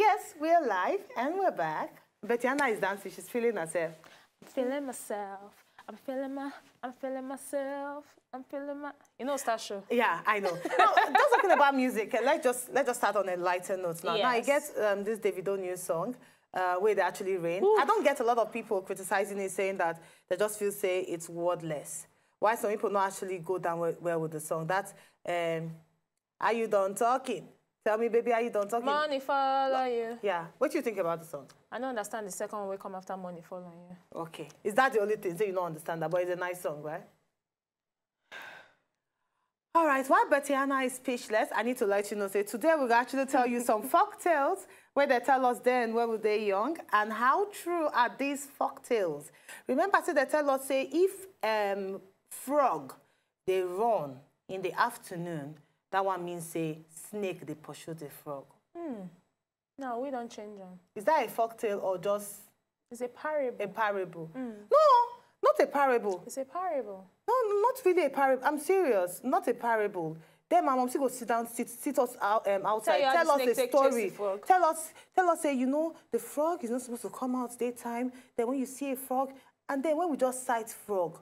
Yes, we're live and we're back. Betiana is dancing. She's feeling herself. I'm feeling myself. I'm feeling myself. I'm feeling my. You know, Star Show. Yeah, I know. Now, just talking about music. Let's just start on a lighter note now. Yes. Now, you get this Davido new song, where they actually rain. Ooh. I don't get a lot of people criticizing it, saying that they just feel say it's wordless. Why some people not actually go down well with the song? That's are you done talking? Tell me, baby, are you done talking? Money follow you. Yeah. What do you think about the song? I don't understand the second one will come after money follow you. Okay. Is that the only thing? So you don't understand that, but it's a nice song, right? All right. While Betiana is speechless, I need to let you know, say, today we'll actually tell you some folk tales where they tell us then where were they young and how true are these folk tales. Remember, say they tell us, say, if frog, they run in the afternoon, that one means, say, snake, they pursue the frog. No, we don't change them. Is that a folktale or just... It's a parable. A parable? No, not a parable. It's a parable. No, not really a parable. I'm serious. Not a parable. Then my mom go sit down, sit us out, outside, tell us a story. Tell us, say, you know, the frog is not supposed to come out daytime. Then when you see a frog, and then when we just sight frog,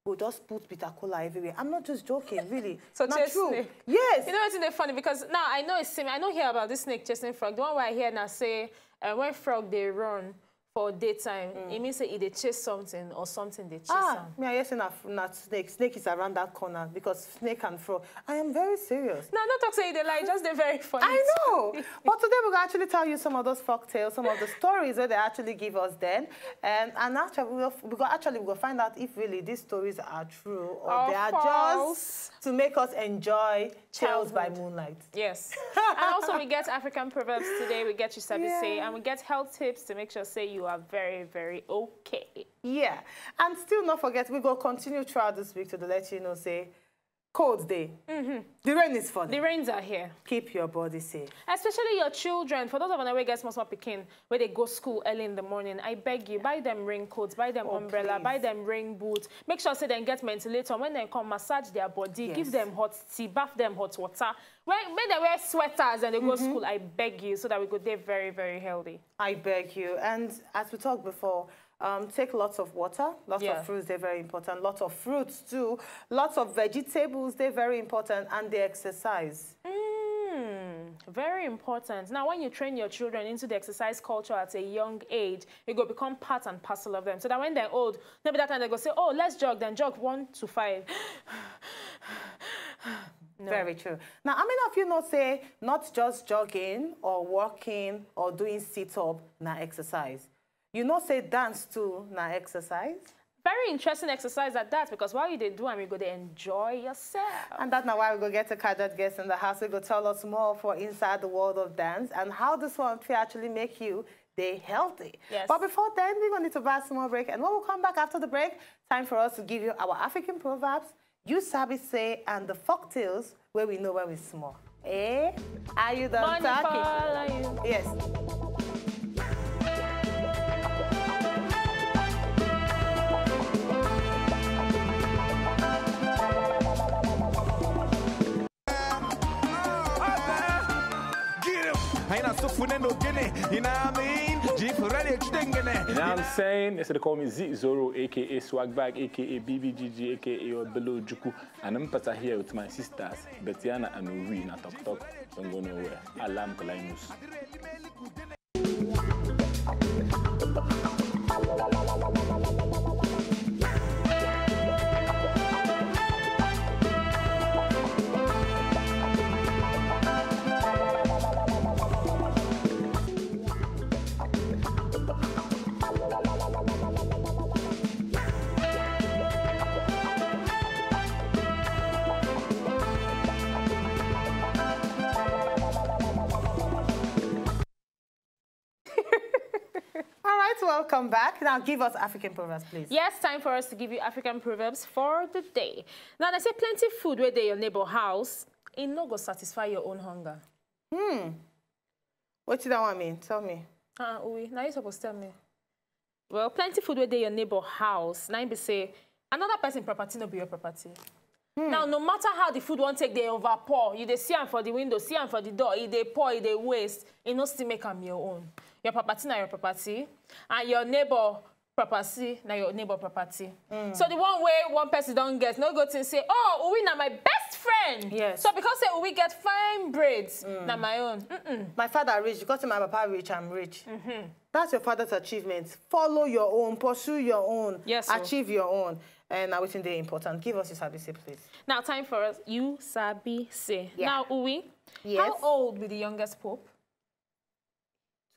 we'll just put bitter cola everywhere. I'm not just joking, really. So not true. Snake. Yes. You know what's funny? Because now I know it's similar. I don't hear about this snake chasing frog. The one where I hear now say, when frog they run for daytime, it means that they chase something or something they chase them. Me, I say not snake. Snake is around that corner because snake and frog. I am very serious. No, not talk say they lie, just they're very funny. I know. But today we're going to actually tell you some of those folk tales, some of the stories that they actually give us then. And actually, we'll find out if really these stories are true or they are false. Just to make us enjoy Tales by Moonlight. Yes. And also we get African proverbs today. We get you sabi say, and we get health tips to make sure say you are very, very okay. Yeah. And still not forget, we will continue throughout this week to let you know, say, cold day. The rain is falling. The rains are here. Keep your body safe. Especially your children. For those of them who get small picking, where they go school early in the morning, I beg you, buy them raincoats, buy them umbrella, buy them rain boots. Make sure say they get ventilator. When they come, massage their body, give them hot tea, bath them hot water. When they wear sweaters and they go to school, I beg you, so that we could be very, very healthy. I beg you. And as we talked before, take lots of water, lots of fruits, they're very important. Lots of fruits too, lots of vegetables, they're very important, and they exercise. Very important. Now, when you train your children into the exercise culture at a young age, it will become part and parcel of them. So that when they're old, maybe that time they go say, oh, let's jog, then jog 1 to 5. No. Very true. Now, how many of you know say not just jogging or walking or doing sit-up, now exercise? You know say dance too, now exercise? Very interesting exercise at that, because while you do and you go to enjoy yourself. And that's now why we go get a cadet guest in the house. We go tell us more for inside the world of dance and how this one will actually make you stay healthy. Yes. But before then, we're going to need to buy a small break. And when we come back after the break, time for us to give you our African proverbs, you sabi say, and the folk tales where we know when we're small. Eh? Are you done talking? Yes. You know what I'm saying? They call me Z0, aka Swagbag, aka BBGG, aka Below Juku. And I'm here with my sisters, Betiana and Uri, na Tok. Don't go nowhere. Alam Kalainus. Welcome back. Now give us African proverbs, please. Yes, time for us to give you African proverbs for the day. Now, they say plenty food where they your neighbor house, it no go satisfy your own hunger. What did that one mean? Tell me. Oui. Now you're supposed to tell me. Well, plenty food where they your neighbor house. Now you say, another person property no be your property. Now, no matter how the food won't take, they overpour. You they see them for the window, see them for the door. If they pour, if they waste, it no still make them your own. Your property na your property, and your neighbor property na your neighbor property. So the one way one person don't get, no go to say, oh, Uwi na my best friend. Yes. So because say Uwi get fine braids, na my own. My father rich, because my papa rich, I'm rich. That's your father's achievement. Follow your own, pursue your own, yes, achieve your own. And now what's important? Give us your sabi say, please. Now time for us. You sabi say. Yeah. Now Uwi, yes. How old will the youngest pope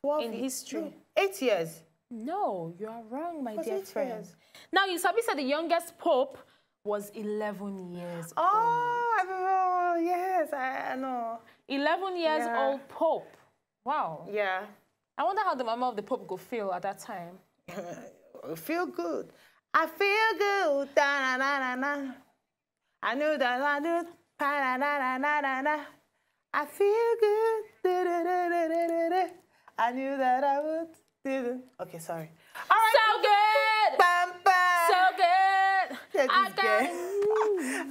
12 in history? 8 years. No, you are wrong, my dear 8 friend. years. Now you sabi say the youngest pope was 11 years old. Oh, yes, I know. 11 years old pope. Wow. Yeah. I wonder how the mama of the pope go feel at that time. Feel good. I feel good. Da, na, na, na, na. I knew that I do. Da, na, na, na, na, na. I feel good. Da, da, da, da, da, da, da. I knew that I would. Okay, sorry. All right. So good. Bam, bam. So good. Yeah,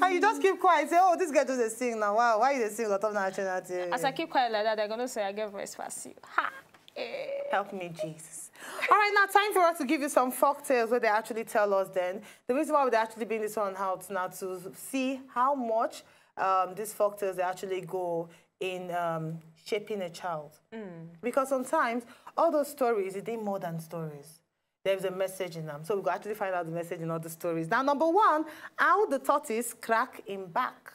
and you just keep quiet. Say, oh, this girl doesn't sing now. Wow, why you sing a lot of national team? As I keep quiet like that, they're going to say I get voice fast. Ha. Help me, Jesus. All right, now time for us to give you some folk tales where they actually tell us then. The reason why we're actually being this one out now to see how much these folk tales they actually go in shaping a child. Because sometimes all those stories, they more than stories. There's a message in them. So we will actually find out the message in all the stories. Now, number one, how the tortoise crack him back.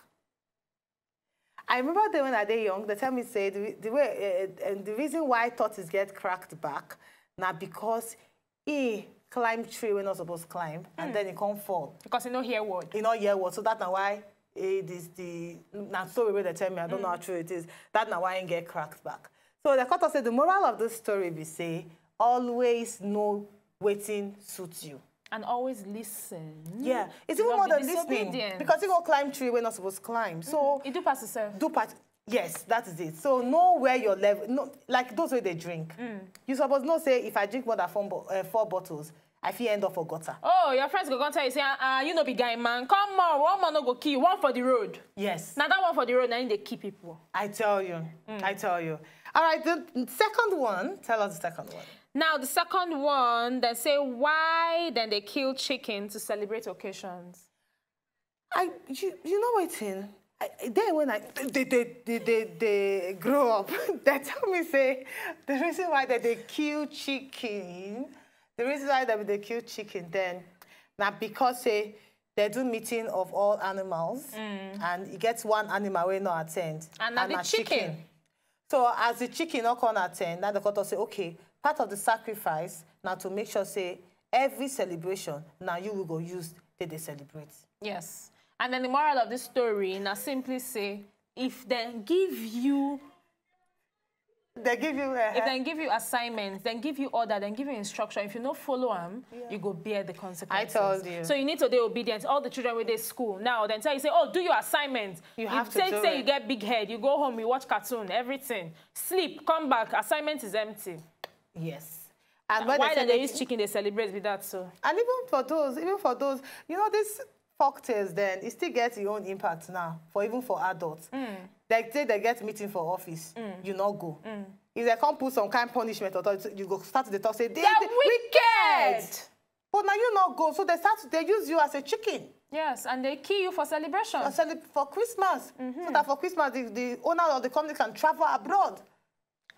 I remember that when I was young, they tell me say the reason why tortoise get cracked back now because he climbed tree when not supposed to climb and then he can't fall. Because he no hear word. He no hear word. So that's why it is the story where they tell me, I don't know how true it is. That's why he get cracked back. So the court said the moral of this story be say always know waiting suits you. And always listen. Yeah, it's even more than listening. Because you go climb tree when not supposed to climb. So you do pass yourself. Do pass. Yes, that is it. So know where your level. No, like those way they drink. You suppose not say if I drink more than 4 bottles, I feel end up for gutter. Oh, your friends go tell you say, you know, be guy man, come on, one man no go kill you, one for the road. Yes. Now that one for the road, now they keep people. I tell you. I tell you. All right, the second one. Tell us the second one. Now, the second one, they say why then they kill chicken to celebrate occasions. You know what, Tin? Then when they grow up, they tell me say the reason why they kill chicken, then now because say they do meeting of all animals and it gets one animal will not attend and the chicken. So as the chicken not can attend, now the court say okay. Part of the sacrifice now to make sure say every celebration now you will go use till they celebrate. Yes. And then the moral of this story now simply say if they give you assignments, then give you order, then give you instruction. If you don't follow them, you go bear the consequences. I told you. So you need to be obedient. All the children with their school now, then tell you say, oh, do your assignment. You have to do it. Say you get big head, you go home, you watch cartoon, everything. Sleep, come back, assignment is empty. Yes. And why they use chicken, they celebrate with that, so. And even for those, you know, this folk tales then, it still gets your own impact now, even for adults. Like say they get meeting for office, you not go. If they can't put some kind of punishment or you go start to talk, say, they're wicked! But now you not go, so they use you as a chicken. Yes, and they kill you for celebration. For Christmas. So that for Christmas, the owner of the company can travel abroad.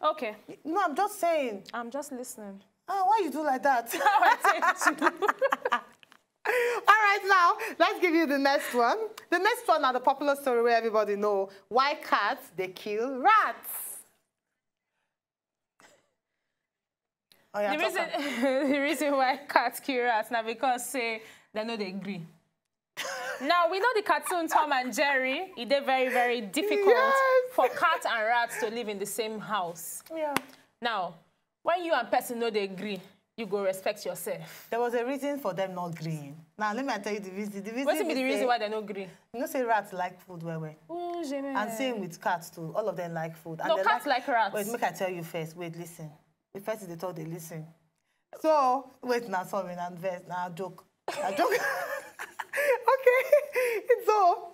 Okay. No, I'm just saying. I'm just listening. Oh, why you do like that? All right, now, let's give you the next one. The next one are the popular story where everybody know why cats, they kill rats. Oh, yeah, the reason why cats kill rats now because say they know they agree. Now, we know the cartoon Tom and Jerry. It is very, very difficult for cats and rats to live in the same house. Yeah. Now, when you and person know they agree, you go respect yourself. There was a reason for them not agreeing. Now, let me tell you the reason. What's the reason why they not agree? You know, say rats like food well. Oh, and same with cats too. All of them like food. And no, cats like rats. Wait, make I tell you first. Wait, listen. The first is they thought they listen. So, wait, now, sorry, now, now, joke. A joke. Okay. So,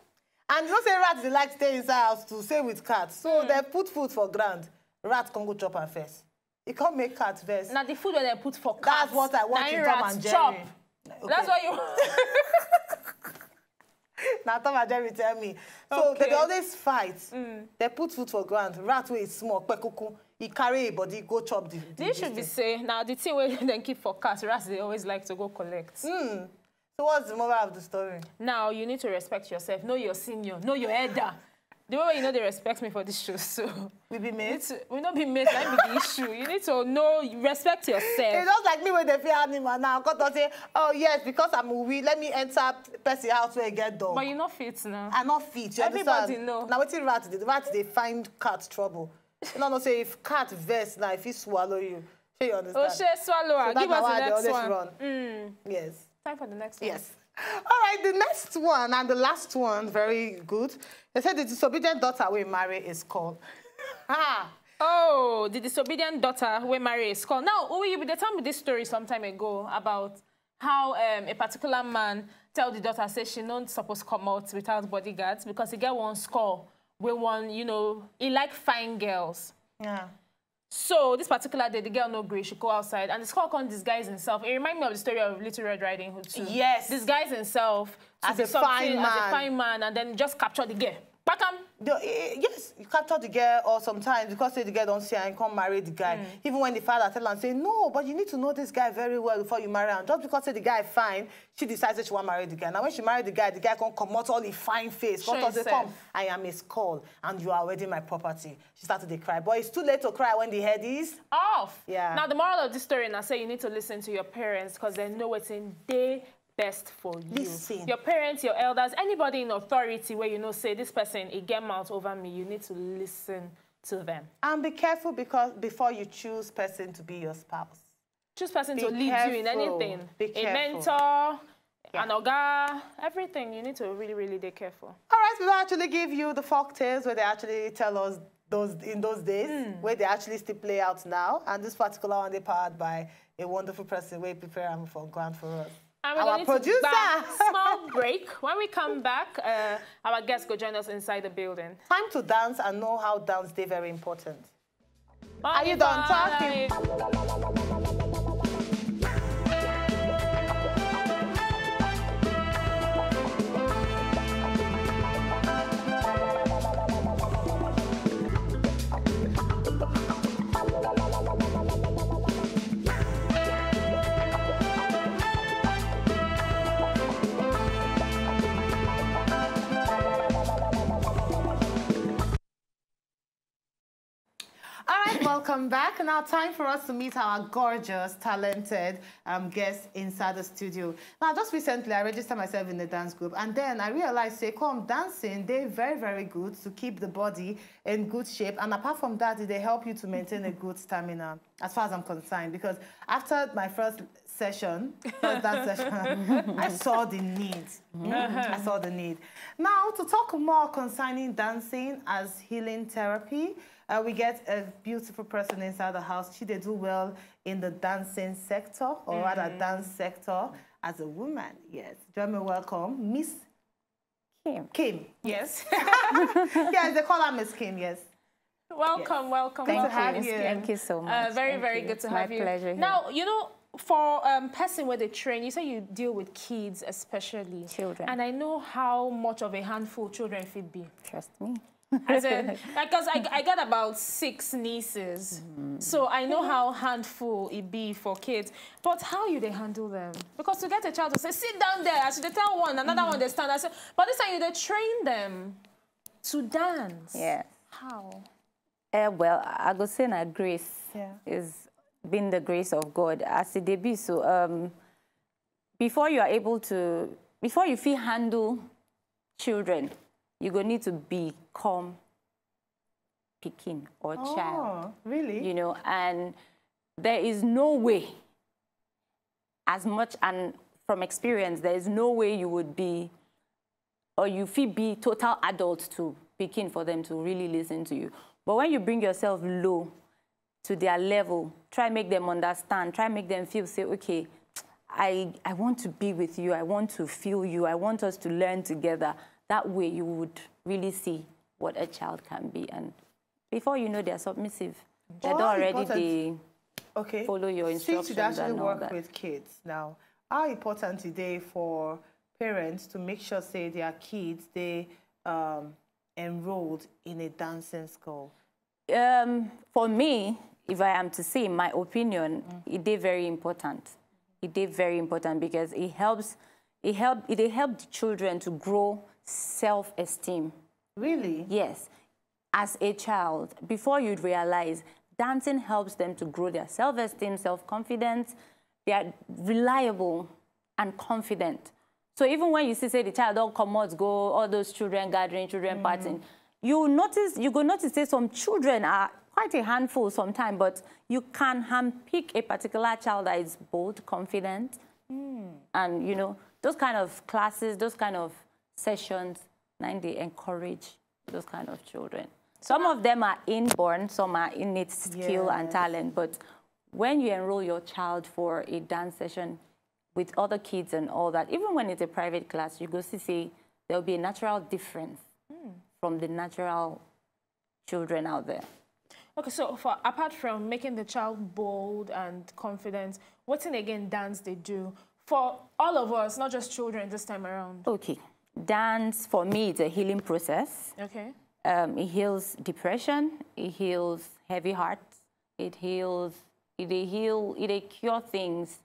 And you know say rats they like stay inside house to stay with cats. So they put food for ground. Rat can go chop am first. It can't make cats first. Now the food that they put for cats. That's what I want in Tom and Jerry. Chop. Okay. That's what you. Now Tom and Jerry tell me. So they always fight. They put food for ground. Rat wey is small, kwekuku. He carry a body, go chop the This should be say now the thing where they keep for cats, rats they always like to go collect. So what's the moral of the story? Now you need to respect yourself. Know your senior. Know your elder. The way you know they respect me for this show, so We be mates. we not be mates. That be the issue. You need to know, respect yourself. It's just like me when they fear animal now. Because say, oh yes, because I'm a wee, let me enter person house where I get dog. But you're not fit now. I'm not fit. You Everybody understand? know. Now what's rats? The rats they find cat trouble. You know, say if cat vex now, if he swallow you, you understand? Oh, share swallow. So Give us the next one. Run. Yes. Time for the next one. Yes. All right, the next one and the last one, very good. They said the disobedient daughter we marry is called. Oh, the disobedient daughter we marry is called. Now, they told me this story some time ago about how a particular man tell the daughter, say she not supposed to come out without bodyguards because he get one score. We want, you know, he like fine girls. Yeah. So this particular day, the girl no grey, she go outside, and the squirrel can't disguise himself. It reminds me of the story of Little Red Riding Hood too. Yes. Disguise himself as a fine man, and then just capture the girl. Bakam. Yes, you capture the girl, or sometimes because say the girl don't see her and come marry the guy. Even when the father tell her and say, no, but you need to know this guy very well before you marry him. Just because say the guy fine, she decides that she want to marry the guy. Now when she married the guy can come out all the fine face. Because say, come, I am his call, and you are already my property. She started to cry. But it's too late to cry when the head is off. Yeah. Now the moral of this story, I say you need to listen to your parents because they know what's in their best for you. Listen. Your parents, your elders, anybody in authority where you know say this person it get mouth over me, you need to listen to them. And be careful because before you choose person to be your spouse. Choose person to lead you in anything. A mentor, an oga, everything. You need to really, really be careful. All right, we'll actually give you the folk tales where they actually tell us in those days, where they actually still play out now. And this particular one, they powered by a wonderful person we prepare them for grant for us. And our producer. Small break. When we come back, our guests go join us inside the building. Time to dance and know how dance is very important. Are you done talking? Welcome back. Now time for us to meet our gorgeous, talented guests inside the studio. Now, just recently, I registered myself in the dance group, and then I realized, say, come dancing, they're very, very good to keep the body in good shape. And apart from that, they help you to maintain a good stamina, as far as I'm concerned. Because after my first dance session, I saw the need. I saw the need. Now, to talk more concerning dancing as healing therapy, we get a beautiful person inside the house. She did do well in the dancing sector, or rather dance sector, as a woman. Yes. Join me, welcome, Miss Kim. Kim. Yes. Yes, they call her Miss Kim, yes. Welcome, yes. welcome. Thank welcome. you. Thank you so much. Very good to have you. My pleasure. Now, you know, for person where they train, you say you deal with kids, especially. Children. And I know how much of a handful children fit be. Trust me. As in, because I got about 6 nieces, so I know how handful it be for kids. But how you they handle them? Because to get a child to say, sit down there, I should tell one, another one they stand. I say, but this time you they train them to dance. Yeah. How? Well, I go say na grace is been the grace of God as it be. So before you are able to, before you feel handle children, you're going to need to become Pekin or child. Really? You know, and there is no way, as much, and from experience, there is no way you would be, or you feel be total adult to Pekin for them to really listen to you. But when you bring yourself low to their level, try make them understand, try make them feel, say, okay, I want to be with you, I want to feel you, I want us to learn together. That way you would really see what a child can be. And before you know, they're submissive. They don't already follow your instructions. Since you actually and all work that. with kids now, how important today for parents to make sure, say, their kids, they enrolled in a dancing school? For me, if I am to say, in my opinion, it is very important. It is very important because it helps the children to grow self-esteem. Really? Yes. As a child, before you'd realize, dancing helps them to grow their self-esteem, self-confidence. They are reliable and confident. So even when you see, say, the child don't come out, go, all those children gathering, children partying, you go notice that some children are quite a handful sometimes, but you can handpick a particular child that is bold, confident, and, you know, those kind of classes, those kind of sessions, and they encourage those kind of children. Some of them are inborn, some are innate skill and talent, but when you enroll your child for a dance session with other kids and all that, even when it's a private class, you go see there'll be a natural difference from the natural children out there. Okay, so apart from making the child bold and confident, what's in again dance they do for all of us, not just children this time around? Okay, dance for me is a healing process. Okay. It heals depression, it heals heavy hearts, it cure things.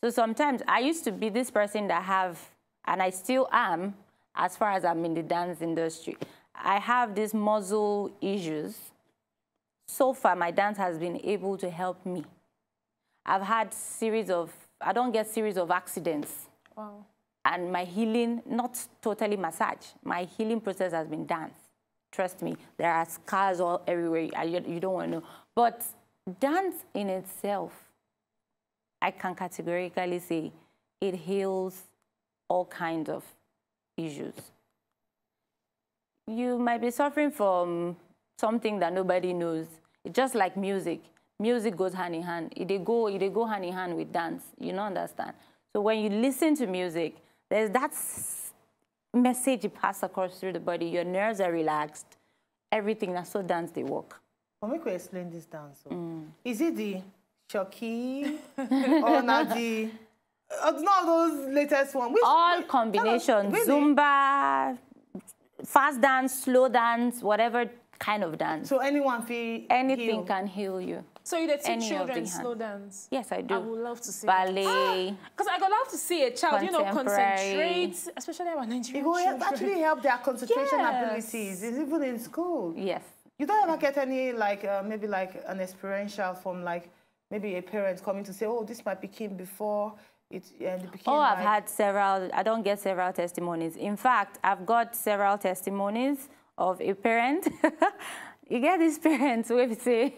So sometimes I used to be this person that have, and I still am, as far as I'm in the dance industry, I have these muscle issues. So far, my dance has been able to help me. I've had I don't get series of accidents. Wow. And my healing, not totally massage, my healing process has been dance. Trust me, there are scars all everywhere, you don't want to know. But dance in itself, I can categorically say it heals all kinds of issues. You might be suffering from something that nobody knows. It's just like music. Music goes hand in hand. It go hand in hand with dance. You don't understand. So when you listen to music, there's that message it passes across through the body. Your nerves are relaxed. Everything that's so dance they work. Well, make we explain this dance. So. Is it the shocky or not the? Not those latest ones. All combinations. Really? Zumba, fast dance, slow dance, whatever kind of dance. So anything can heal you. So you teach children slow dance? Yes, I do. I would love to see ballet. Because I would love to see a child, you know, concentrate, especially about Nigerian children. It will actually help their concentration abilities, even in school. Yes. You don't ever get any, like, maybe like an experiential from, like, maybe a parent coming to say, oh, this might became before it became. Oh, I've had several. I don't get several testimonies. In fact, I've got several testimonies of a parent. You get these parents where we say,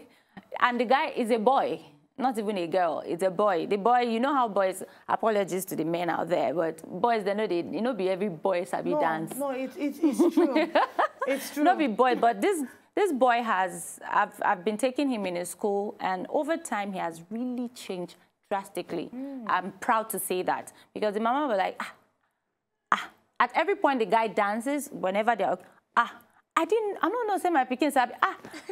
and the guy is a boy, not even a girl, it's a boy. The boy, you know how boys, apologies to the men out there, but boys, they know, you know, be every boy sabi dance. No, it's true. It's true. Not be boy, but this boy has, I've been taking him in a school, and over time, he has really changed drastically. I'm proud to say that, because the mama was like, at every point the guy dances, whenever they're, I don't know, say my Pekin sabi,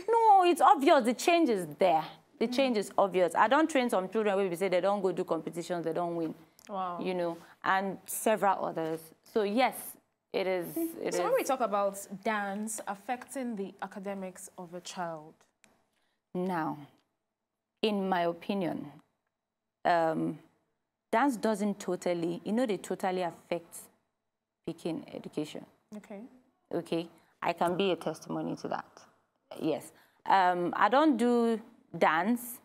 no, it's obvious, the change is there. The change is obvious. I don't train some children where we say they don't go do competitions, they don't win. Wow. You know, and several others. So yes, it is. So when we talk about dance affecting the academics of a child? Now, in my opinion, dance doesn't totally, they totally affect Pekin education. Okay. Okay. I can be a testimony to that. Yes. I don't do dance.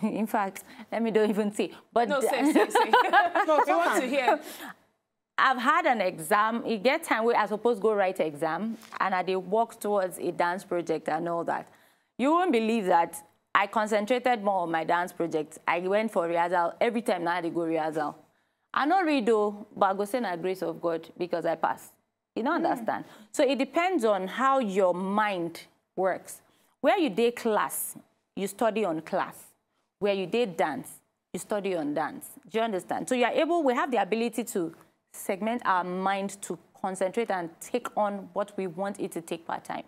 In fact, let me don't even say. But no, say. No, we want to hear. I've had an exam. You get time where I supposed to go write an exam, and I did walk towards a dance project and all that. You won't believe that I concentrated more on my dance project. I went for rehearsal every time now I had to go rehearsal. I not read though, but I go say the grace of God because I passed. You don't understand. So it depends on how your mind works. Where you did class, you study on class. Where you did dance, you study on dance. Do you understand? So we have the ability to segment our mind to concentrate and take on what we want it to take part-time.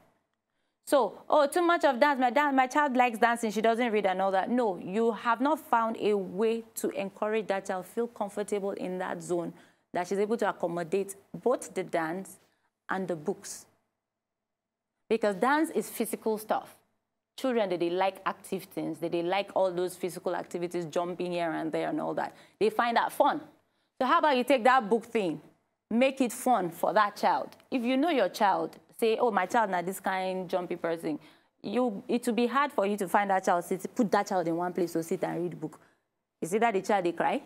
So, oh, too much of dance. My child likes dancing. She doesn't read and all that. No, you have not found a way to encourage that child feel comfortable in that zone, that she's able to accommodate both the dance and the books. Because dance is physical stuff. Children, they like active things. They like all those physical activities, jumping here and there and all that. They find that fun. So how about you take that book thing, make it fun for that child. If you know your child, say, oh, my child not this kind jumpy person, it will be hard for you to find that child, put that child in one place to sit and read book. Is it that the child, they cry,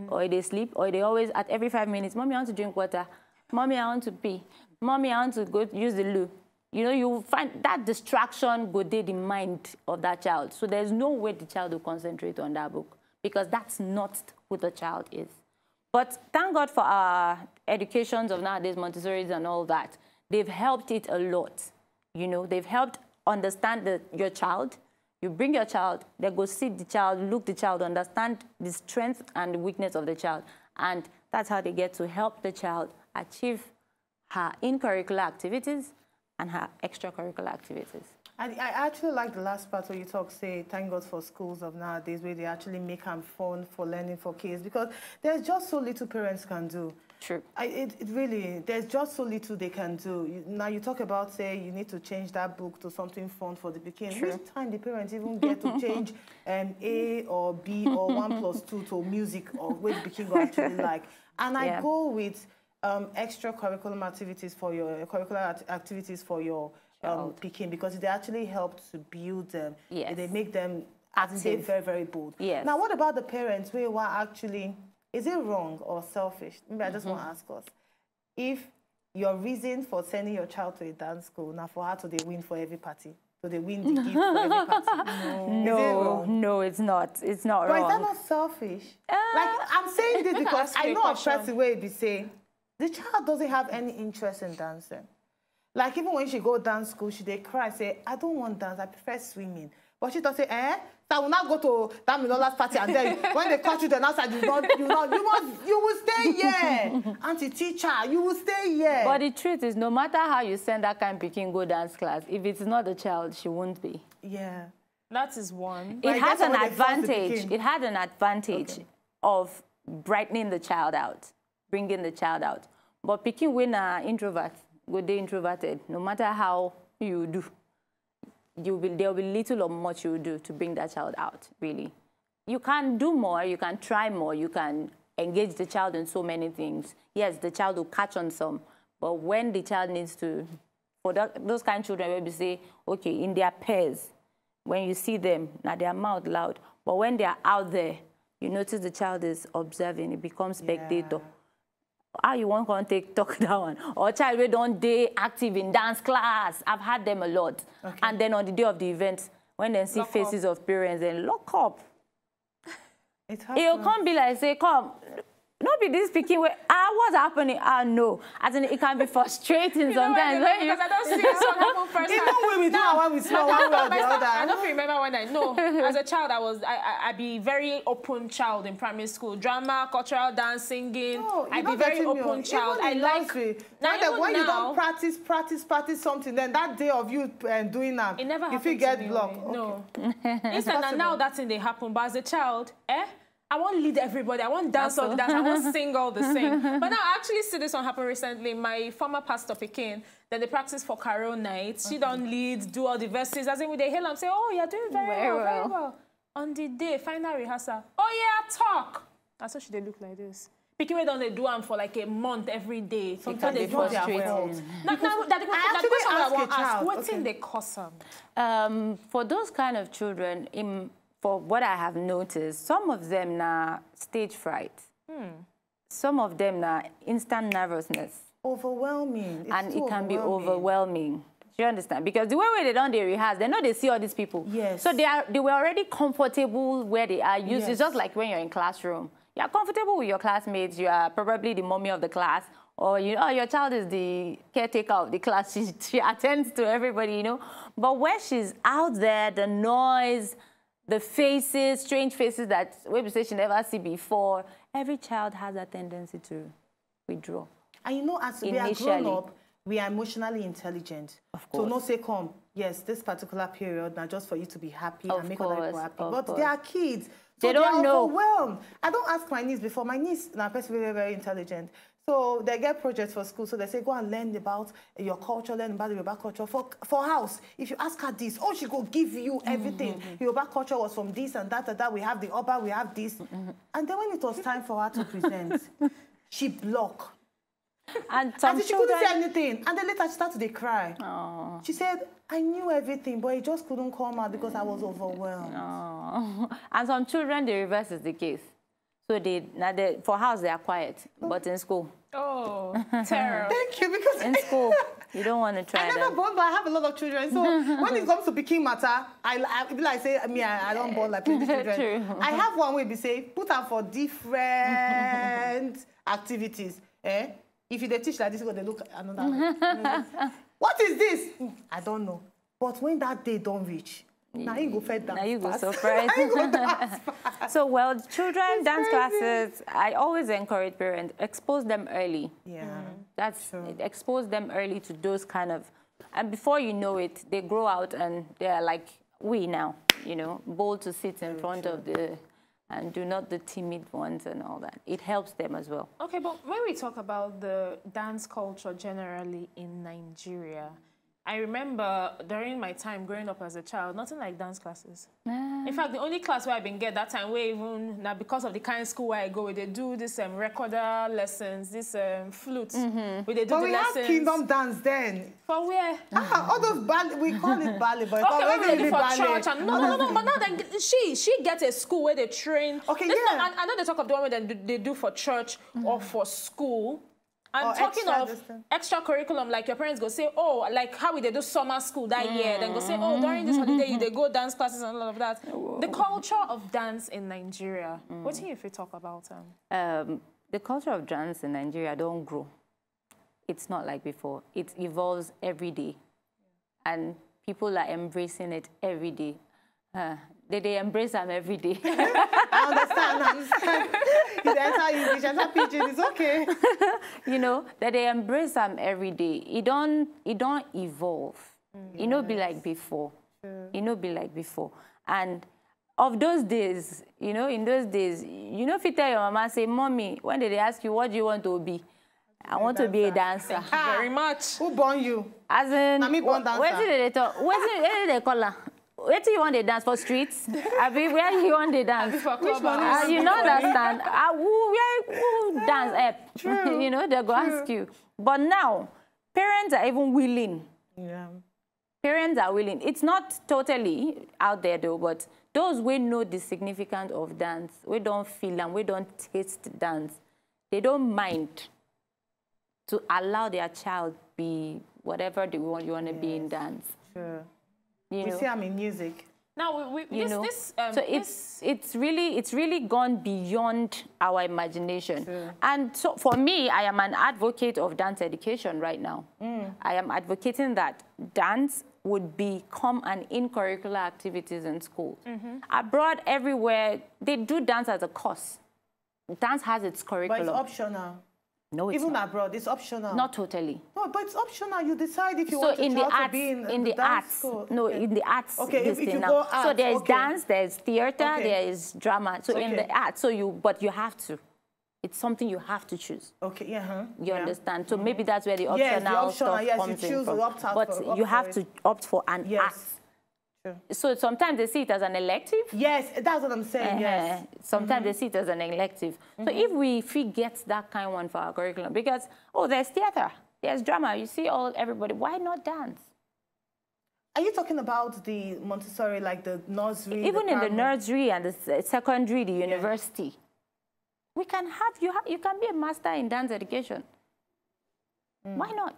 or they sleep, or they always, at every 5 minutes, Mommy, I want to drink water. Mommy, I want to pee. Mommy, I want to go use the loo. You know, you find that distraction go there the mind of that child. So there's no way the child will concentrate on that book, because that's not who the child is. But thank God for our educations of nowadays, Montessori's and all that. They've helped it a lot. You know, they've helped understand your child. You bring your child, they go see the child, look the child, understand the strength and the weakness of the child. And that's how they get to help the child achieve her in-curricular activities and her extracurricular activities. I actually like the last part where you talk, say, thank God for schools of nowadays, where they actually make them fun for learning for kids, because there's just so little parents can do. True. It really, there's just so little they can do. Now you talk about, say, you need to change that book to something fun for the beginning. Which time the parents even get to change A or B or 1 + 2 to music or where the beginning actually like. And I go with extracurricular activities for your activities for your picking, because they actually help to build them. Yes. They make them active, very, very bold. Yes. Now, what about the parents who are actually, is it wrong or selfish? Maybe I just want to ask us, if your reason for sending your child to a dance school, now for her to they win for every party, so they win the gift for every party. No, it's not. It's not but wrong. But is that not selfish? Like, I'm saying this because I know a person where it be saying, the child doesn't have any interest in dancing. Like, even when she go dance school, she they cry, say, I don't want dance, I prefer swimming. But she does say, so I will not go to that Minola's party, and then when they catch you then outside, you will stay here. Auntie teacher, you will stay here. But the truth is, no matter how you send that kind of picking go dance class, if it's not the child, she won't be. Yeah. That is one. It has an advantage. It had an advantage of brightening the child out, bringing the child out. But picking when an introvert, go they introverted, no matter how you do, there will be little or much you will do to bring that child out, really. You can do more, you can try more, you can engage the child in so many things. Yes, the child will catch on some, but when the child needs to, for those kind of children where we say, okay, in their pairs, when you see them, now their mouth loud, but when they are out there, you notice the child is observing, it becomes spectator. Yeah. How you want to talk that one? Or child we don't day active in dance class. I've had them a lot. Okay. And then on the day of the event, when they see faces of parents, then lock up. It'll come be like, say, come, don't be this speaking where, what's happening? No. As in, it can be frustrating sometimes. Because I don't see this one happen first. Even when we do one, we smell one way or the other. I don't remember when I know. As a child, I'd be very open child in primary school. Drama, cultural dance, singing. No, I'd be very open child. I like... When you don't practice something, then that day of you doing that, it never if you get blocked. No. Listen, and now that thing they happen, but as a child, I won't lead everybody. I won't dance all the dance. I won't sing all the sing. But now I actually see this one happen recently. My former pastor Pekin, then they practice for carol nights. She don't lead, do all the verses. As in, they hail and say, oh, you're doing very well. On the day, final rehearsal, oh yeah, talk. That's what she they look like this. Pekin we don't they do them for like a month every day. Sometimes they frustrating. What's in the custom? For those kind of children, for what I have noticed, some of them are stage fright. Some of them are instant nervousness. Overwhelming. And it can be overwhelming. Do you understand? Because the way they don't rehearse, they know they see all these people. Yes. So they were already comfortable where they are used. It's just like when you're in classroom. You're comfortable with your classmates. You are probably the mommy of the class. Or your child is the caretaker of the class. She attends to everybody, you know. But when she's out there, the noise, the faces, strange faces that we say she never see before, every child has a tendency to withdraw. And you know, as we are grown up, we are emotionally intelligent. Of course. So no say, come, yes, this particular period, now just for you to be happy and make other people happy. But they are kids. So they don't know. Overwhelmed. I don't ask my niece before. My niece, now, person very, very intelligent. So they get projects for school. So they say, go and learn about your culture, learn about the Yoruba culture. For house, if you ask her this, oh, she go give you everything. Yoruba culture was from this and that and that. We have the Oba, we have this. And then when it was time for her to present, she blocked. And she couldn't say anything. And then later she started to cry. Aww. She said, I knew everything, but it just couldn't come out because I was overwhelmed. Aww. And some children, the reverse is the case. So for house, they are quiet, but in school. Oh, terrible. Thank you, because in school, you don't want to try that. I never born, but I have a lot of children. So when it comes to picking matter, I say, I don't born like 20 children. True. I have one way, say, put her for different activities. If you teach like this, they look another way. What is this? I don't know. But when that day don't reach, now you go fed dance. Now you go surprise. So, well, children, dance classes, I always encourage parents, expose them early. Yeah. That's true. Expose them early to those kind of, and before you know it, they grow out and they're like we now, you know, bold to sit in front of the, and do not the timid ones and all that. It helps them as well. Okay, but when we talk about the dance culture generally in Nigeria, I remember during my time growing up as a child, nothing like dance classes. In fact, the only class where I been get that time, where even now because of the kind of school where I go, where they do this recorder lessons, this flute, where they do the lessons. But we have kingdom dance then. For where? All those ballet, we call it ballet, but it's okay, not really ballet. Church and, no, but now then she gets a school where they train. Okay, I know they talk of the one where they do for church or for school. I'm talking of extra curriculum, like your parents go say, oh, like how we they do summer school that year, then go say, oh, during this holiday, they go dance classes and all of that. The culture of dance in Nigeria, what do you talk about? The culture of dance in Nigeria don't grow. It's not like before. It evolves every day. And people are embracing it every day. They embrace them every day. I understand. It's enter English, enter pidgin, it's okay. You know, that they embrace them every day. It don't evolve. It not be like before. It not be like before. And of those days, you know, in those days, you know, if you tell your mama, say, Mommy, when they ask you, what do you want to be? I want to be a dancer. Thank you very much. Who born you? As in, born dancer. Where did they call her? Where do you want to dance? For streets? Where you want to dance? For club. You don't understand. Who dance? True. You know, they're going to ask you. But now, parents are even willing. Yeah. Parents are willing. It's not totally out there, though, but those we know the significance of dance, we don't feel and we don't taste dance, they don't mind to allow their child be whatever they want, you want to be in dance. Sure. You we know? see I'm in music. Now, it's really gone beyond our imagination. Sure. And so for me, I am an advocate of dance education right now. I am advocating that dance would become an in-curricular activities in schools. Abroad, everywhere, they do dance as a course. Dance has its curriculum. But it's optional. No, it's Even not. abroad, it's optional. Not totally. No, but it's optional. You decide if you want to be in the arts. School. No, okay. in the arts. Okay, if you now. go arts, so there's dance, there's theater, there is drama. So in the arts, but you have to. It's something you have to choose. Okay, yeah. You understand? So maybe that's where the optional stuff comes in from. But you have to opt for an art. Sure. So sometimes they see it as an elective. Yes, that's what I'm saying, yes. Sometimes they see it as an elective. So if we get that kind of one for our curriculum, because, oh, there's theater, there's drama, you see everybody, why not dance? Are you talking about the Montessori, like the nursery? Even in the nursery and the secondary, the university, we can have, you can be a master in dance education. Why not?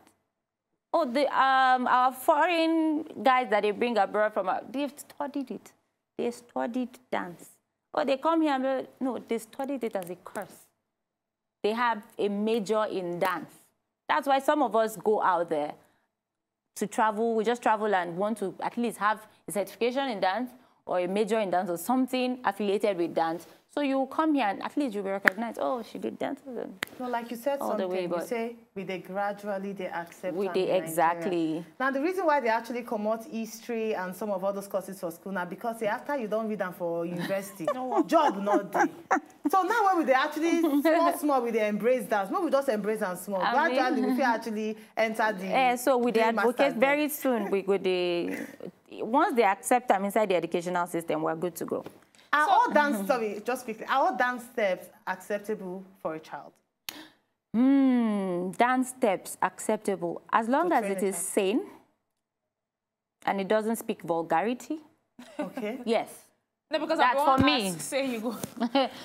Oh, our foreign guys that they bring abroad from, they've studied it. They studied dance. Or they come here and no, they studied it as a course. They have a major in dance. That's why some of us go out there to travel. We just travel and want to at least have a certification in dance or a major in dance or something affiliated with dance. So you come here and at least you'll be recognized. Oh, she did dance. No, like you said something, you say, with the gradually they accept. With the exactly. Now, the reason why they actually come out history and some of other courses for school now, because after you don't read them for university, job not day. So now when they actually small, we they embrace dance. No, we just embrace and small. Gradually, we actually enter the. So with the advocates, very soon, we go once they accept them inside the educational system, we're good to go. Are all dance, sorry, just quickly, are all dance steps acceptable for a child? Dance steps acceptable as long as it is sane and it doesn't speak vulgarity. Okay. Yes. No, because that's for me. Say you go.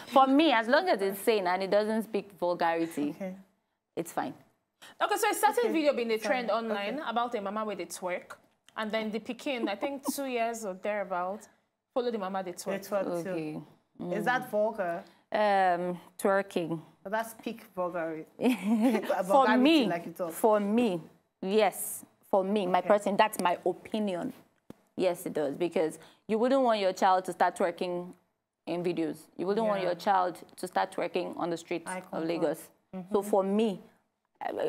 For me, as long as it's sane and it doesn't speak vulgarity, it's fine. Okay, so a certain video been the trend online about a mama with a twerk, and then the Pekin, I think 2 years or thereabouts, follow the mama they twerk. Okay. Is that vulgar? Twerking. But that's peak vulgarity. For me, yes. For me, my person, that's my opinion. Yes, it does. Because you wouldn't want your child to start twerking in videos. You wouldn't want your child to start twerking on the streets of Lagos. So for me,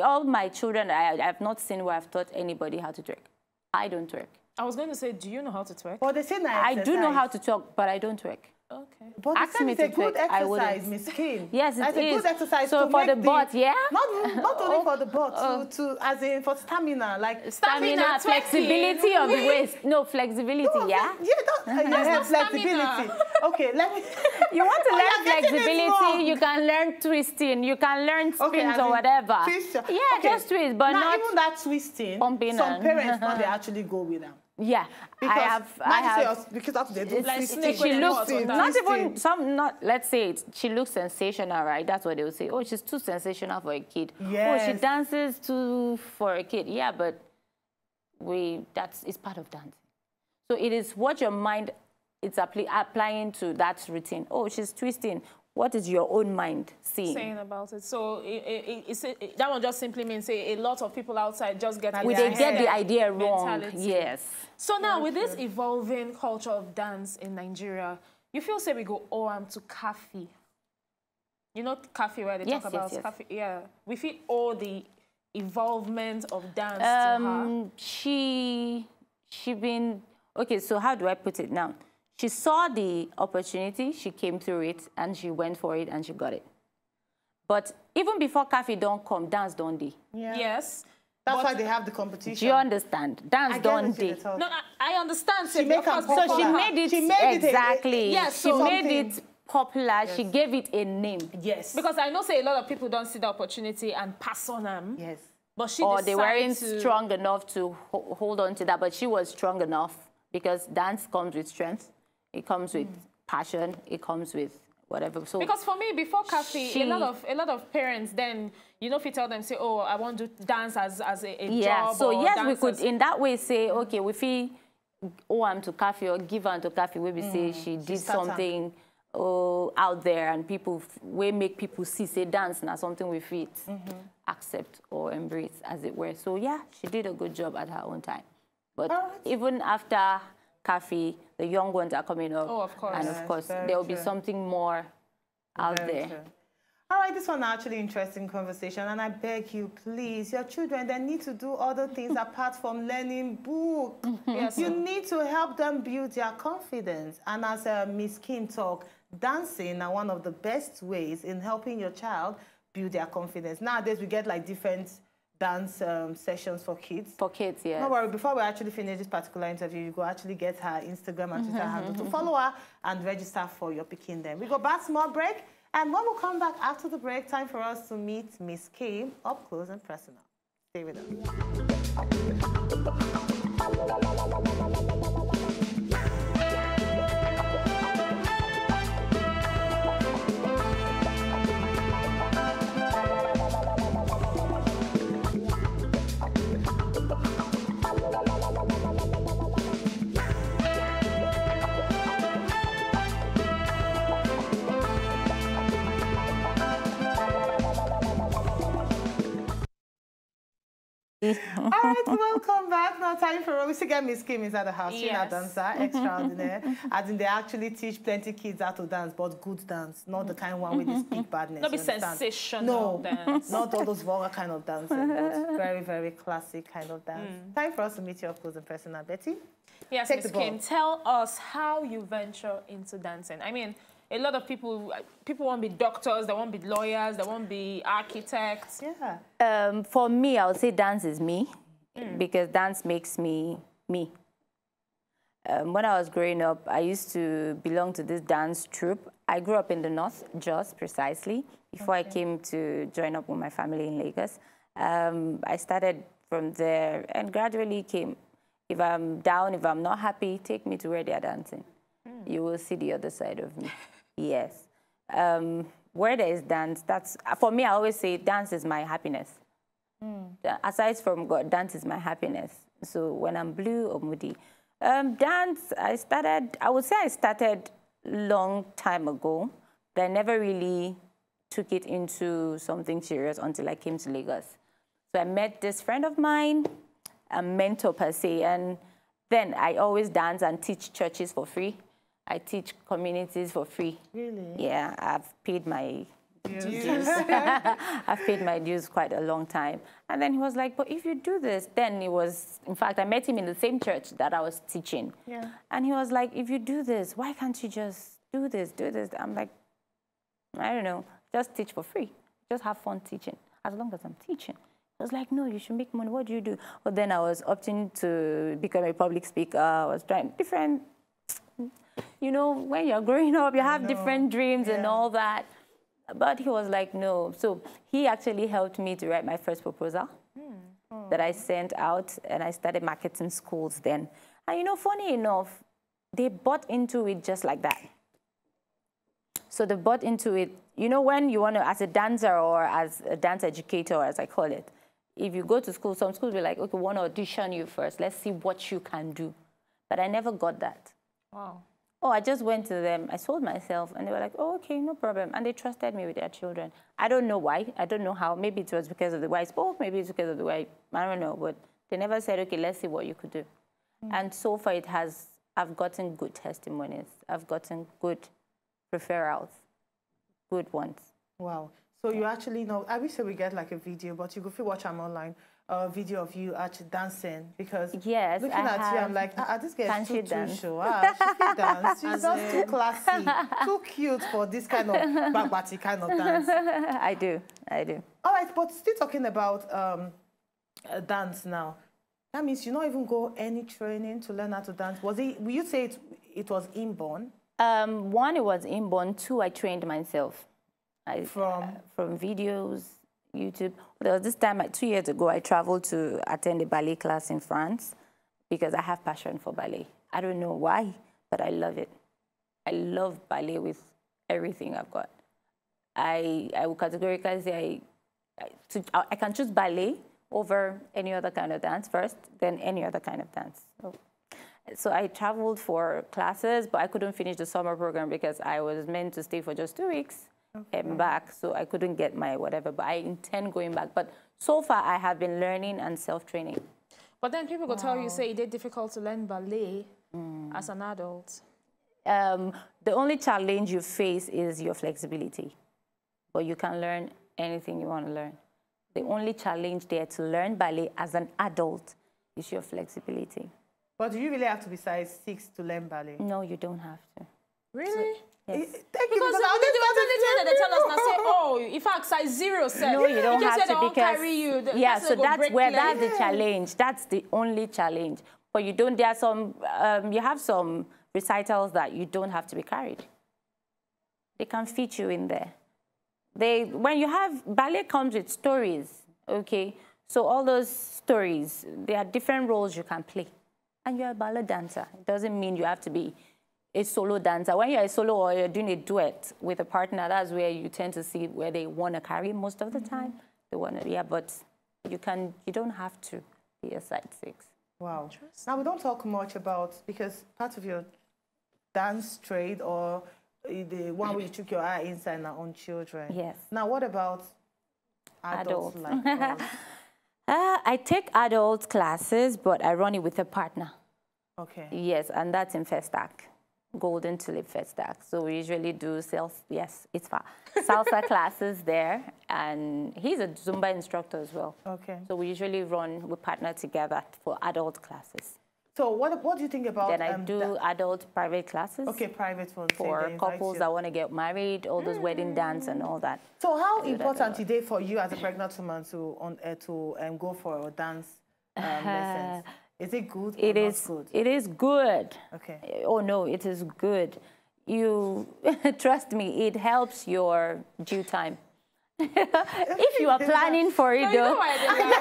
all my children, I have not seen where I've taught anybody how to twerk. I don't twerk. I was going to say, do you know how to twerk? Well, they say I do know how to twerk, but I don't twerk. Okay. But ask me to good twerk, exercise, Miss Kim. Yes, it is. A good exercise so for the butt, yeah? Not only for the butt, as in for stamina, like stamina, flexibility of the waist. No, flexibility, yeah? Yeah, flexibility. Okay, let me... You want to learn flexibility, you can learn twisting, you can learn spins or whatever. Yeah, just twist, but now, not... even that twisting, some parents, they actually go with them. Yeah, because I have because after they do she looks not even let's say she looks sensational, right? That's what they will say. Oh, she's too sensational for a kid. Yes. Oh, she dances too for a kid. Yeah, but it's part of dancing. So it is what your mind is applying to that routine. Oh, she's twisting. What is your own mind saying about it? So that one just simply means a lot of people outside just get they get the idea wrong. Yes. So now with this evolving culture of dance in Nigeria, you feel say we go to cafe. You know cafe where they talk about cafe. Yeah. We feel all the evolvement of dance to her. She been okay. So how do I put it now? She saw the opportunity, she came through it, and she went for it, and she got it. But even before cafe don't come, dance don't dey. Yeah. Yes. That's why they have the competition. Do you understand? Dance don't dey. No, I understand. She made it exactly. Yes, she made it popular. Yes. She gave it a name. Yes. Because I know say a lot of people don't see the opportunity and pass on them. Yes. But she they weren't strong enough to hold on to that. But she was strong enough because dance comes with strength. It comes with passion. It comes with whatever. So because for me, before cafe, a lot of parents then if you tell them say, oh, I want to dance as a job. So yes, we could in that way say, okay, we feel I'm to cafe or give her to cafe where we say she did something out there and people we make people say dance now something we fit accept or embrace as it were. So yeah, she did a good job at her own time. But even after cafe, the young ones are coming up. Oh, of course. And of course, there will be something more out there. True. All right, this one actually interesting conversation, and I beg you, please, your children, they need to do other things apart from learning book. Yes, you need to help them build their confidence. And as Miss Kim talked, dancing are one of the best ways in helping your child build their confidence. Nowadays, we get like different dance sessions for kids. For kids, yeah. No worry, before we actually finish this particular interview, you go actually get her Instagram and Twitter handle to follow her and register for your Pekin then. We go back, small break, and when we come back after the break, time for us to meet Miss Kim up close and personal. Stay with us. All right, welcome back. Now time for we still get Miss Kim inside the house. She's a Yes. dancer, extraordinary. As in they actually teach plenty kids how to dance, but good dance, not the kind one with they speak badness. Not be you understand? sensational dance. Not all those vulgar kind of dancing, but very, very classic kind of dance. Time for us to meet you up close and personal, Betty. Yes, Take Miss the ball. Kim, tell us how you venture into dancing. I mean, a lot of people want to be doctors, they want to be lawyers, they want to be architects. Yeah. For me, I would say dance is me, because dance makes me me. When I was growing up, I used to belong to this dance troupe. I grew up in the north, Jos precisely, before I came to join up with my family in Lagos. I started from there and gradually came. If I'm down, if I'm not happy, take me to where they are dancing. You will see the other side of me. Yes. Where there is dance, that's, for me, I always say dance is my happiness. Aside from God, dance is my happiness. So when I'm blue or moody. Dance, I would say I started long time ago, but I never really took it into something serious until I came to Lagos. So I met this friend of mine, a mentor per se, and then I always dance and teach churches for free. I teach communities for free. Really? Yeah, I've paid my dues. I've paid my dues quite a long time. And then he was like, but if you do this, then it was, in fact, I met him in the same church that I was teaching. Yeah. And he was like, if you do this, why can't you just do this, do this? I'm like, I don't know, just teach for free. Just have fun teaching, as long as I'm teaching. I was like, no, you should make money. What do you do? But then I was opting to become a public speaker. I was trying different, you know, when you're growing up, you have different dreams and all that. But he was like, no. So he actually helped me to write my first proposal that I sent out, and I started marketing schools then. And, you know, funny enough, they bought into it just like that. So they bought into it. You know, when you want to, as a dancer or as a dance educator, as I call it, if you go to school, some schools will be like, okay, we want to audition you first. Let's see what you can do. But I never got that. Wow. Oh, I just went to them. I sold myself. And they were like, oh, okay, no problem. And they trusted me with their children. I don't know why. I don't know how. Maybe it was because of the way I spoke. Maybe it's because of the way I don't know. But they never said, okay, let's see what you could do. And so far I've gotten good testimonies. I've gotten good referrals, good ones. Wow. So you actually know, I wish that we get like a video, but you could watch them online, a video of you actually dancing, because yes, looking at you, I'm like, this girl is too show. She can dance. She's just too classy, too cute for this kind of bagbati kind of dance. I do. All right, but still talking about dance now. That means you don't even go any training to learn how to dance. Was it? Will you say it was inborn? One, it was inborn. Two, I trained myself. From videos, YouTube. There was this time, 2 years ago, I traveled to attend a ballet class in France because I have passion for ballet. I don't know why, but I love it. I love ballet with everything I've got. I would categorically say I can choose ballet over any other kind of dance first, then any other kind of dance. So I traveled for classes, but I couldn't finish the summer program because I was meant to stay for just 2 weeks. Back, so I couldn't get my whatever, but I intend going back. But so far, I have been learning and self-training. But then people will tell you, say it's difficult to learn ballet as an adult. The only challenge you face is your flexibility, but you can learn anything you want to learn. The only challenge there to learn ballet as an adult is your flexibility. But do you really have to be size 6 to learn ballet? No, you don't have to. Really? Yes. Thank you. Because they tell us now, say, oh, in fact, size 0 said. No, you don't have to, because carry you, yeah, so that's the challenge. That's the only challenge. But you don't. There are some. You have some recitals that you don't have to be carried. They can fit you in there. When you have ballet comes with stories, okay. So all those stories, there are different roles you can play, and you're a ballet dancer. It doesn't mean you have to be a solo dancer. When you're a solo or you're doing a duet with a partner, that's where you tend to see where they want to carry most of the time. They want to, but you don't have to be a size 6. Wow. Now we don't talk much about, because part of your dance trade or the one where you took your eye inside now on children. Yes. Now what about adults like us? I take adult classes, but I run it with a partner. Okay. Yes, and that's in Festac, Golden Tulip Festac. So we usually do salsa classes there, and he's a Zumba instructor as well. Okay. So we usually we partner together for adult classes. So what do you think about... Then I do adult private classes. Okay, private ones. For couples that want to get married, all those wedding dance and all that. So how important is it for you as a pregnant woman to go for dance lessons? Is it good or not good? It is good. Okay. Oh, no, it is good. You, trust me, it helps your due time. If you are planning for it, no, you know why I did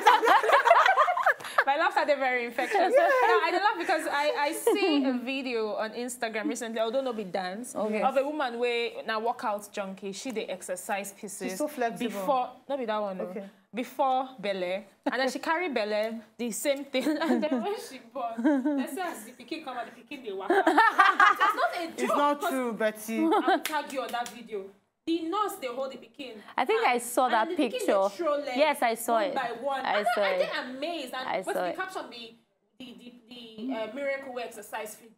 my laughs are very infectious. Yeah. No, I laugh because I see a video on Instagram recently, although not be dance, of a woman where now workout junkie, she dey exercise pieces. She's so flexible. Before, not be that one, okay. No. Before Ballet, and then she carry Ballet, the same thing, and then when she born, they say as the pikin come out, the pikin dey waka. It's not a joke. It's not true, Betty. I'll tag you on that video. The nurse, they hold the pikin. I think I saw that picture. Yes, I saw it. One by one. I saw it. I think amazed. And what's the caption? The miracle exercise for you.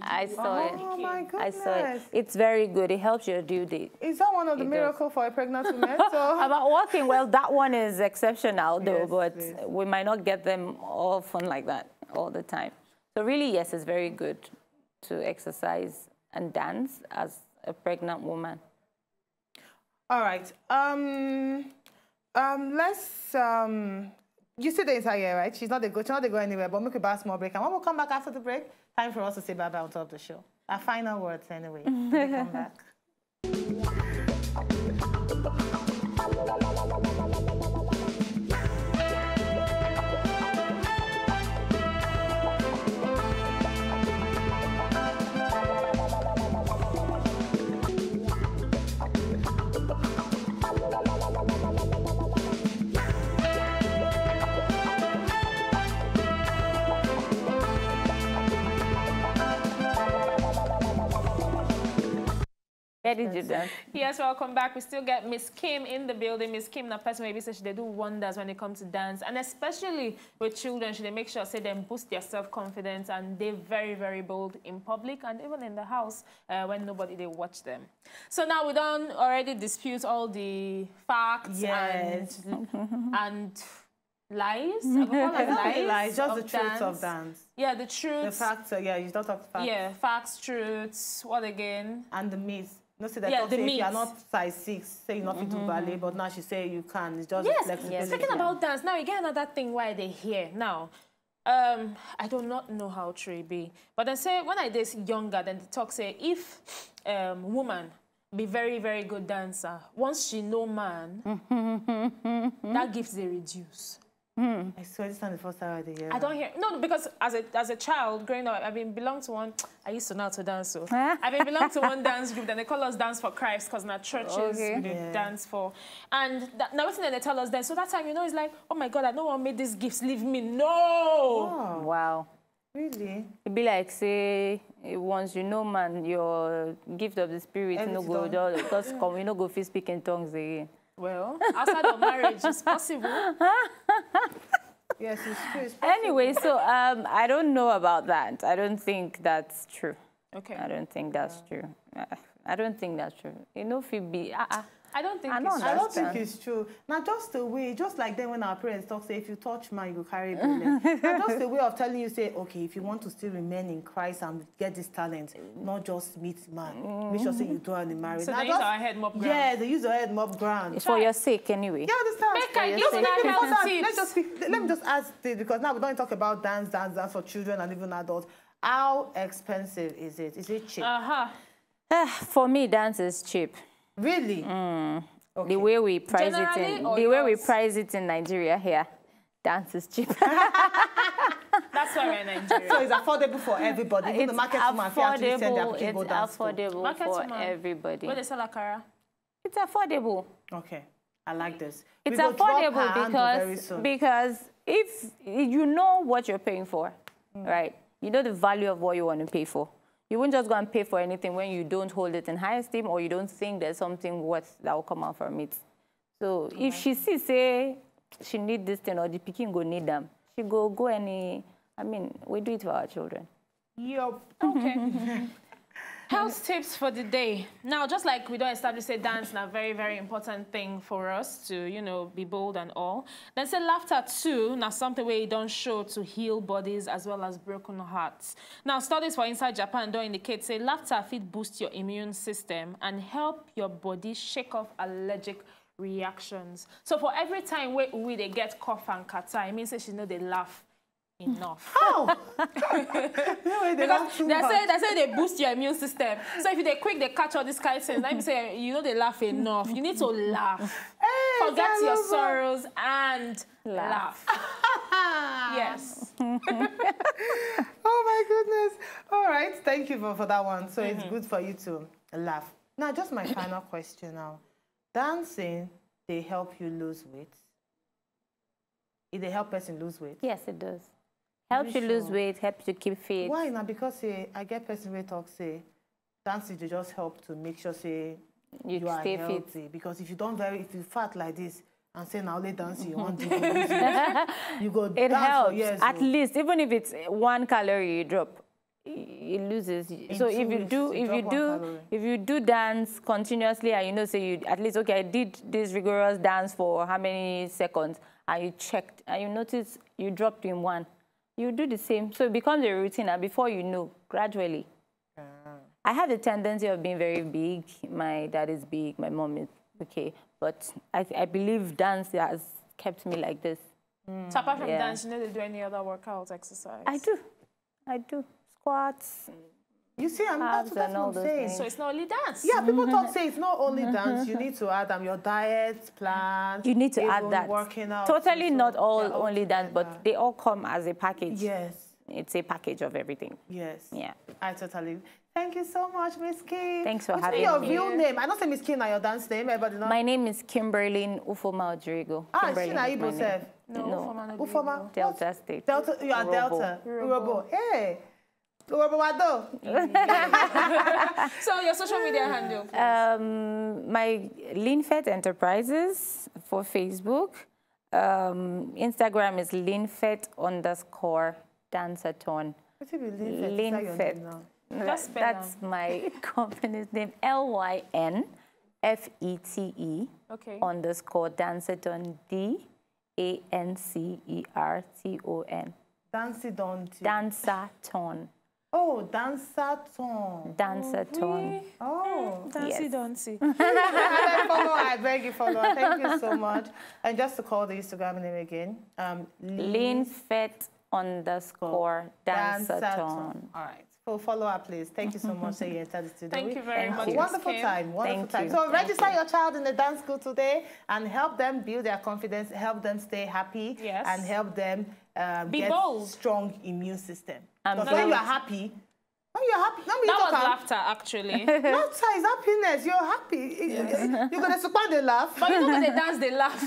I saw it. Oh my goodness. I saw it. It's very good. It helps your due date. Is that one of the miracles for a pregnant woman? So about walking, well, that one is exceptional though, but we might not get them all fun like that all the time. So really, yes, it's very good to exercise and dance as a pregnant woman. All right. You see the entire year, right? She's not going to go anywhere, but make a small break. And when we come back after the break, time for us to say bye-bye on top of the show. Our final words, anyway. When we come back. Yes, welcome back. We still get Miss Kim in the building. Miss Kim, that person maybe says they do wonders when it comes to dance, and especially with children, they make sure them boost their self-confidence, and they're very, very bold in public and even in the house when nobody they watch them. So now we don't already dispute all the facts and lies. Lies, just the truth of dance. Yeah, the truth. The facts. Yeah, you don't talk facts. Yeah, facts, truths. What again? And the myths. No, say that if you are not size 6, say you're not fit to ballet, but now she say you can. It's just flexibility. Yes. Speaking about dance, now again another thing why they here now. I do not know how true it be, but they say when I was younger, then the talk say if woman be very, very good dancer, once she know man, that gifts they reduce. I swear this is not the first time I hear. I don't hear because as a child growing up, I've been belong to one. I used to know how to dance, so I've been belong to one dance group. Then they call us Dance for Christ because in our churches we dance for. And now everything they tell us then. So that time it's like, oh my God, I don't want to make these gifts leave me. No. Oh. Wow. Really? It'd be like say once you know man, your gift of the spirit no go because we no go feel speak in tongues again. Well, outside of marriage, it's possible. Yes, it's true. It's anyway, so I don't know about that. I don't think that's true. Okay. I don't think that's true. I don't think that's true. You know, if it be, I don't think I don't think it's true. Now, just the way, just like then when our parents talk, say, if you touch man, you go carry Ballet. Now, just the way of telling you, say, okay, if you want to still remain in Christ and get this talent, not just meet man. Make sure say you do and marry. So now, they use our head mob ground. Yeah, they use our head mob ground. For your sake, anyway. You understand? Let me just ask this, because now we don't talk about dance for children and even adults. How expensive is it? Is it cheap? For me, dance is cheap. Really? Okay. The way we price it in Nigeria here, dance is cheap. That's why we're in Nigeria. So it's affordable for everybody. Even the market woman actually send their people dance. It's affordable for everybody. Where they sell akara? It's affordable. Okay, I like this. It's affordable because if you know what you're paying for, right? You know the value of what you want to pay for. You won't just go and pay for anything when you don't hold it in high esteem or you don't think there's something worth that will come out from it. So if she sees, say, she need this thing or the pikin go need them, she go any. I mean, we do it for our children. Yup. Okay. Health tips for the day. Now, just like we don't establish say dance is a very, very important thing for us to, you know, be bold and all. Then say laughter too, now something where you don't show to heal bodies as well as broken hearts. Now, studies for inside Japan don't indicate say laughter fit boost your immune system and help your body shake off allergic reactions. So for every time we they get cough and catarrh, it means that she know they laugh enough. How? Because they say they boost your immune system. So if they quick, they catch all these kind of things. Let me say, you know they laugh enough. You need to laugh. Hey, forget your sorrows and laugh. Yes. Oh my goodness. All right. Thank you for that one. So it's good for you to laugh. Now, just my final question now. Dancing, they help you lose weight? If they help person lose weight? Yes, it does. Helps you lose weight, helps you keep fit. Why now? Because I get person who talk say dancing to just help to make sure say you are stay healthy. fit. Because if you fat like this and say now only dancing you want to you go it dance helps for years. at least, even if it's 1 calorie you drop, it loses. So if you do dance continuously and you know say you at least okay I did this rigorous dance for how many seconds and you checked and you notice you dropped in 1. You do the same. So it becomes a routine, and before you know, gradually. I have the tendency of being very big. My dad is big, my mom is okay. But I believe dance has kept me like this. So apart from dance, you know they do any other workout exercise? I do. Squats. You see, that's what I'm saying. So it's not only dance. Yeah, people talk say it's not only dance. You need to add your diet plan. You need to add that. Working out. Totally not all only dance, but they all come as a package. Yes. It's a package of everything. Yes. Yeah. I totally. Thank you so much, Miss Kim. Thanks for having me. What's me. your real name? I don't say Miss Kim, now your dance name. Everybody know. My name is Kimberlyn Ojirigho. She na Igbo self. No. Ufoma. Delta State. Delta. You are Delta. Urobo. Hey. So your social media handle, please. My Linfet Enterprises for Facebook. Instagram is linfet_danceathon. What do you mean Linfet? That's my company's name. LYNFETE _danceathon. DANCERTON. Danceathon. Oh, Danceathon. Danceathon. Oh, Dancey. I beg you, follow. Thank you so much. And just to call the Instagram name again, Linfet_danceathon. All right. So follow up, please. Thank you so much. Say you entered the studio. Thank you very much. Wonderful time. Wonderful time. So register your child in the dance school today and help them build their confidence, help them stay happy, and help them get bold. Strong immune system. Because when you are happy, that was laughter, actually. Laughter is happiness. You're happy. You're going to support the laugh. But you know when they dance, they laugh.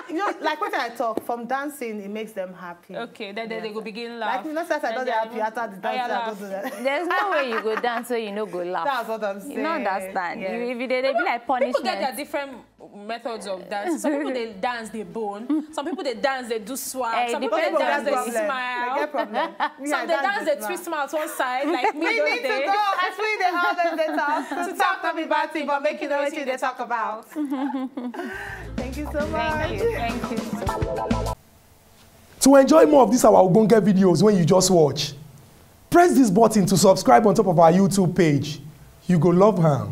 You know, like when I talk, from dancing, it makes them happy. Okay, then they go begin laugh. Like, you know, I don't happy after the dance. I don't do that. There's no way you go dance so you know go laugh. That's what I'm saying. You don't understand. Yes. If they be like punishment. People get their different methods of dancing. Some people, they dance, they bone. Some people, they dance, they do swag. Some people, they dance, they smile. They get problem. Some they dance, they twist smiles one side, like me. We need to go. As we the hardest they talk. To talk not be bad thing, but make it know what they talk about. Thank you so much. Thank you. To enjoy more of these our Ogbonge videos when you just watch, press this button to subscribe on top of our YouTube page. You go love her.